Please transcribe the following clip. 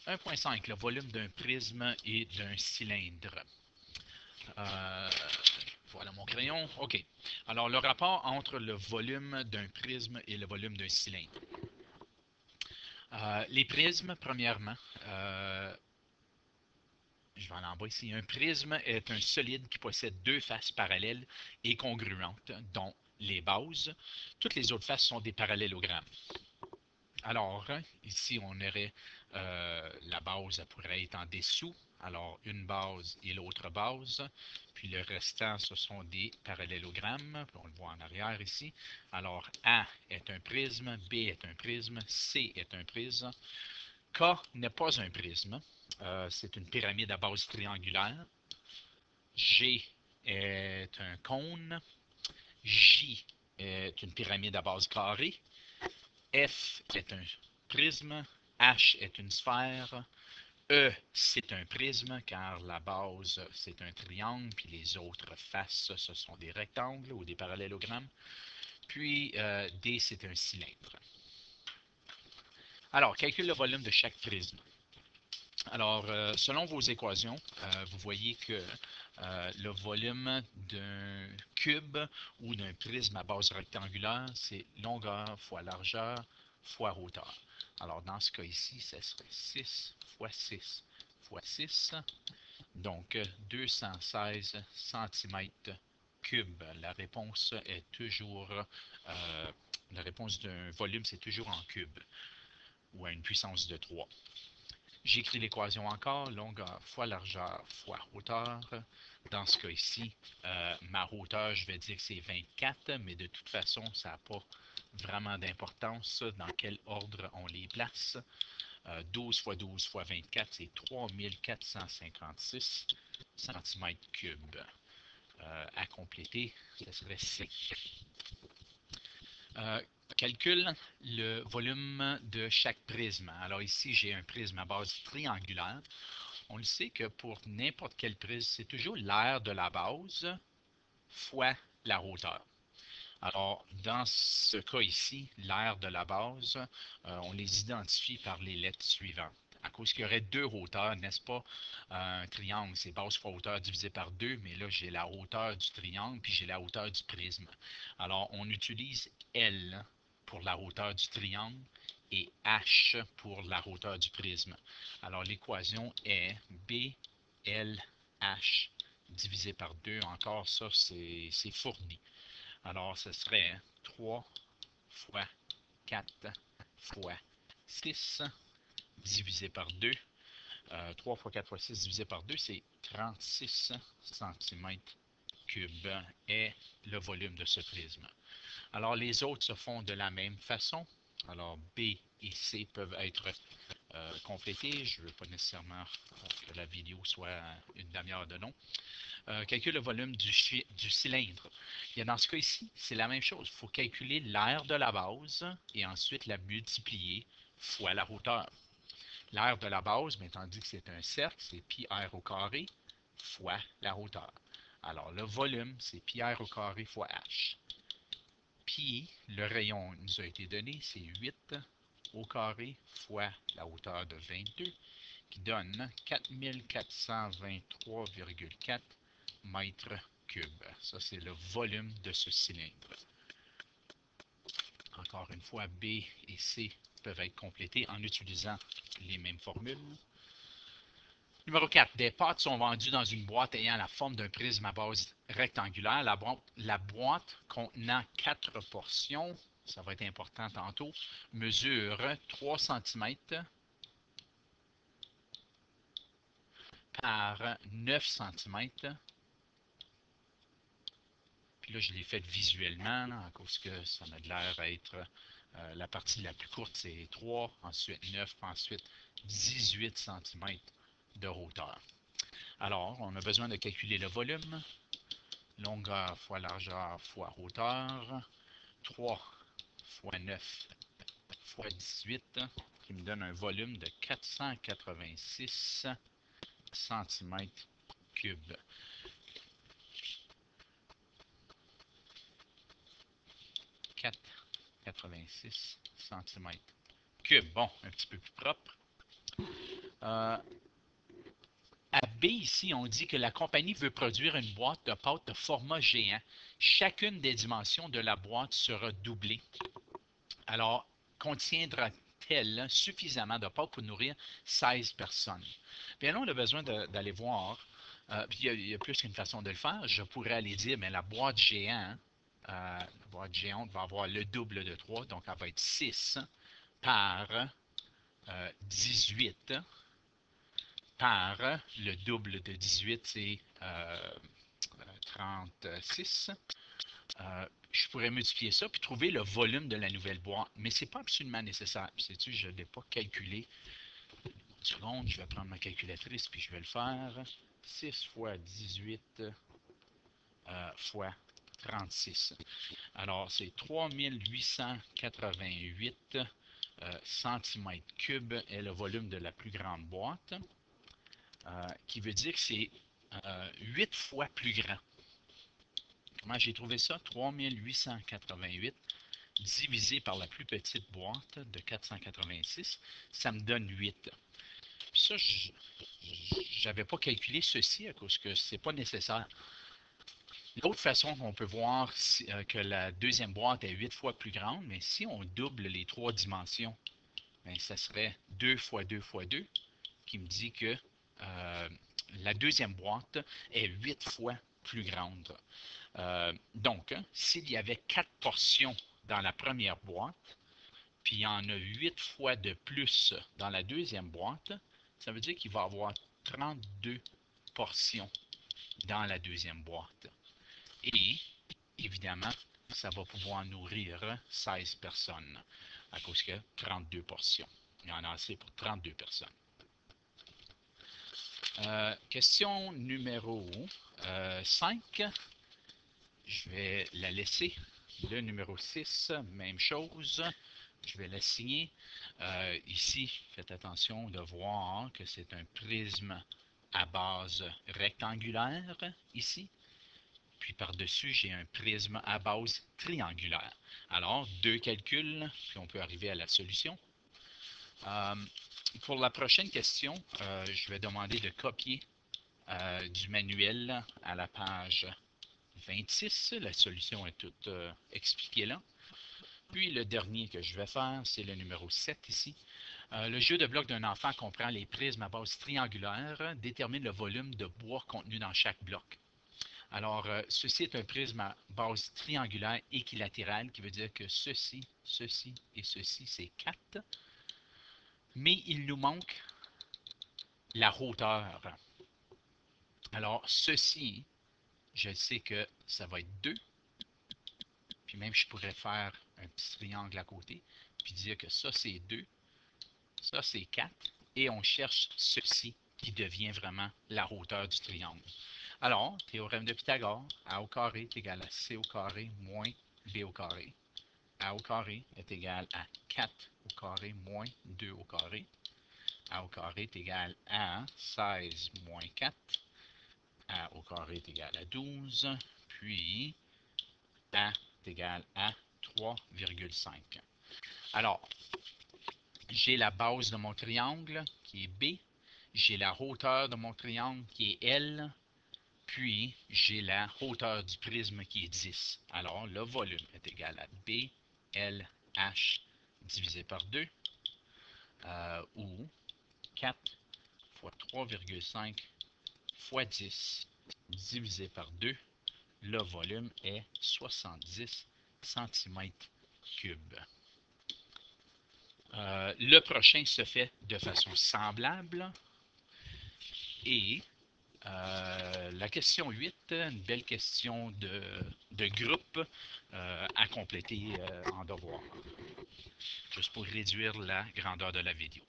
1.5, le volume d'un prisme et d'un cylindre. Voilà mon crayon. OK. Alors, le rapport entre le volume d'un prisme et le volume d'un cylindre. Les prismes, premièrement, je vais aller en bas ici. Un prisme est un solide qui possède deux faces parallèles et congruentes, dont les bases. Toutes les autres faces sont des parallélogrammes. Alors, ici, on aurait la base, elle pourrait être en dessous. Alors, une base et l'autre base. Puis le restant, ce sont des parallélogrammes. Puis on le voit en arrière ici. Alors, A est un prisme, B est un prisme, C est un prisme. K n'est pas un prisme. C'est une pyramide à base triangulaire. G est un cône. J est une pyramide à base carrée. F est un prisme. H est une sphère. E, c'est un prisme car la base, c'est un triangle, puis les autres faces, ce sont des rectangles ou des parallélogrammes. Puis D, c'est un cylindre. Alors, calcule le volume de chaque prisme. Alors, selon vos équations, vous voyez que le volume d'un cube ou d'un prisme à base rectangulaire, c'est longueur fois largeur fois hauteur. Alors, dans ce cas ici, ce serait 6 fois 6 fois 6, donc 216 cm3. La réponse est toujours, la réponse d'un volume, c'est toujours en cube ou à une puissance de 3. J'écris l'équation encore, longueur fois largeur fois hauteur. Dans ce cas ici, ma hauteur, je vais dire que c'est 24, mais de toute façon, ça n'a pas vraiment d'importance dans quel ordre on les place. 12 fois 12 fois 24, c'est 3456 cm3. À compléter, ce serait C. Calcule le volume de chaque prisme. Alors ici, j'ai un prisme à base triangulaire. On le sait que pour n'importe quel prisme, c'est toujours l'aire de la base fois la hauteur. Alors, dans ce cas ici, l'aire de la base, on les identifie par les lettres suivantes. À cause qu'il y aurait deux hauteurs, n'est-ce pas? Un triangle, c'est base fois hauteur divisé par 2, mais là, j'ai la hauteur du triangle, puis j'ai la hauteur du prisme. Alors, on utilise L pour la hauteur du triangle et H pour la hauteur du prisme. Alors, l'équation est BLH divisé par 2. Encore, ça, c'est fourni. Alors, ce serait 3 fois 4 fois 6 divisé par 2. 3 fois 4 fois 6 divisé par 2, c'est 36 cm3 est le volume de ce prisme. Alors, les autres se font de la même façon. Alors, B et C peuvent être complétés. Je ne veux pas nécessairement que la vidéo soit une demi-heure de long. Calcule le volume du cylindre. Et dans ce cas ici, c'est la même chose. Il faut calculer l'aire de la base et ensuite la multiplier fois la hauteur. L'aire de la base, mais tandis que c'est un cercle, c'est pi r au carré fois la hauteur. Alors, le volume, c'est pi r au carré fois h. Pi, le rayon nous a été donné, c'est 8 au carré fois la hauteur de 22, qui donne 4423,4 mètres cubes. Ça, c'est le volume de ce cylindre. Encore une fois, B et C peuvent être complétés en utilisant les mêmes formules. Numéro 4. Des pâtes sont vendues dans une boîte ayant la forme d'un prisme à base rectangulaire. La boîte contenant 4 portions, ça va être important tantôt, mesure 3 cm par 9 cm. Puis là, je l'ai fait visuellement, là, à cause que ça a l'air à être la partie la plus courte, c'est 3, ensuite 9, ensuite 18 cm de hauteur. Alors, on a besoin de calculer le volume. Longueur fois largeur fois hauteur. 3 fois 9 fois 18, qui me donne un volume de 486 cm3. 4,86 cm3. Bon, un petit peu plus propre. Euh, à B, ici, on dit que la compagnie veut produire une boîte de pâte de format géant. Chacune des dimensions de la boîte sera doublée. Alors, contiendra-t-elle suffisamment de pâte pour nourrir 16 personnes? Bien là, on a besoin d'aller voir. Puis il y a plus qu'une façon de le faire. Je pourrais aller dire, mais la boîte géante va avoir le double de 3, donc elle va être 6 par 18 par le double de 18, c'est 36. Je pourrais multiplier ça puis trouver le volume de la nouvelle boîte, mais ce n'est pas absolument nécessaire. Sais-tu, je ne l'ai pas calculé. Une seconde, je vais prendre ma calculatrice puis je vais le faire. 6 fois 18 fois 36. Alors, c'est 3888 centimètres cubes est le volume de la plus grande boîte, qui veut dire que c'est 8 fois plus grand. Comment j'ai trouvé ça? 3888 divisé par la plus petite boîte de 486, ça me donne 8. Puis ça, je n'avais pas calculé ceci à cause que ce n'est pas nécessaire. L'autre façon qu'on peut voir que la deuxième boîte est 8 fois plus grande, mais si on double les trois dimensions, bien, ça serait 2 fois 2 fois 2, qui me dit que la deuxième boîte est 8 fois plus grande. Donc, s'il y avait 4 portions dans la première boîte, puis il y en a 8 fois de plus dans la deuxième boîte, ça veut dire qu'il va y avoir 32 portions dans la deuxième boîte. Et, évidemment, ça va pouvoir nourrir 16 personnes, à cause que 32 portions. Il y en a assez pour 32 personnes. Question numéro 5. Je vais la laisser. Le numéro 6, même chose. Je vais la signer. Ici, faites attention de voir que c'est un prisme à base rectangulaire, ici. Puis par-dessus, j'ai un prisme à base triangulaire. Alors, deux calculs, puis on peut arriver à la solution. Pour la prochaine question, je vais demander de copier du manuel à la page 26. La solution est toute expliquée là. Puis le dernier que je vais faire, c'est le numéro 7 ici. Le jeu de blocs d'un enfant comprend les prismes à base triangulaire, détermine le volume de bois contenu dans chaque bloc. Alors, ceci est un prisme à base triangulaire équilatérale, qui veut dire que ceci, ceci et ceci, c'est 4. Mais il nous manque la hauteur. Alors, ceci, je sais que ça va être 2. Puis même, je pourrais faire un petit triangle à côté, puis dire que ça, c'est 2. Ça, c'est 4. Et on cherche ceci, qui devient vraiment la hauteur du triangle. Alors, théorème de Pythagore, A au carré est égal à C au carré moins B au carré. A au carré est égal à 4 au carré moins 2 au carré. A au carré est égal à 16 moins 4. A au carré est égal à 12. Puis, A est égal à 3,5. Alors, j'ai la base de mon triangle qui est B. J'ai la hauteur de mon triangle qui est L. Puis, j'ai la hauteur du prisme qui est 10. Alors, le volume est égal à B, L, H divisé par 2, ou 4 fois 3,5 fois 10 divisé par 2. Le volume est 70 cm3. Le prochain se fait de façon semblable. Et la question 8, une belle question de groupe à compléter en devoir, juste pour réduire la grandeur de la vidéo.